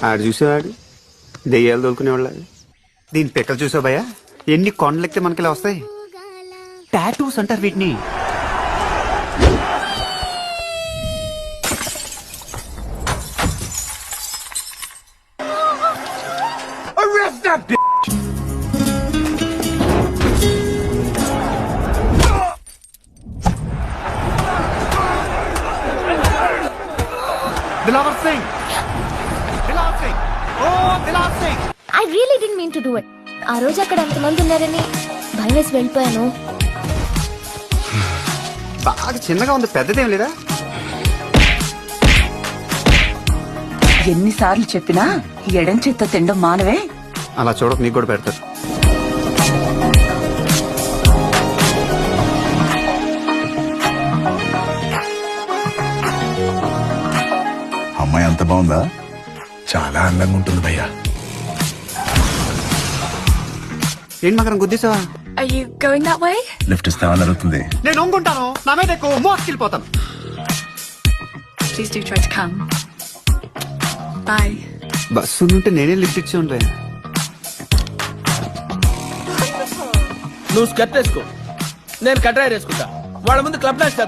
ఆడు చూసేవాడు దెయ్యాలు తోలుకునేవాళ్ళ. దీని పిక్కలు చూసావు భయ్యా, ఎన్ని కొండలెక్కితే మనకి ఇలా వస్తాయి. టాటూస్ అంటారు వీటిని. దిలావర్ సింగ్, దిలావర్ సింగ్, ఓ Dilawar Singh. I really didn't mean to do it. ఆ రోజు అక్కడ ఎంతమంది ఉన్నారని భయం వేసి వెళ్ళిపోయాను. బాగా చిన్నగా ఉంది, పెద్దదేం లేదా? ఎన్నిసార్లు చెప్పినా ఎడం చేత్తో తినడం మానవే. అలా చూడక నీకు కూడా పెడతారు. అమ్మాయి అంత బాగుందా? చాలా అందంగా ఉంటుంది భయ్యా. ఏంటి మకరం గుద్దేసావా? Are you going that way? Lift ఇస్తామని అడుగుతుంది. నేను ఒంగుంటాను, నా మీద ఎక్కువ మోసుకెళ్ళిపోతాను. Please do try to come. Bye. Bus ఉంటే నేనే లిఫ్ట్ ఇచ్చి ఉంటాయి. నువ్వు స్కర్ట్ వేసుకో, నేను కట్రాయర్ వేసుకుంటా. వాళ్ళ ముందు క్లబ్ డాన్స్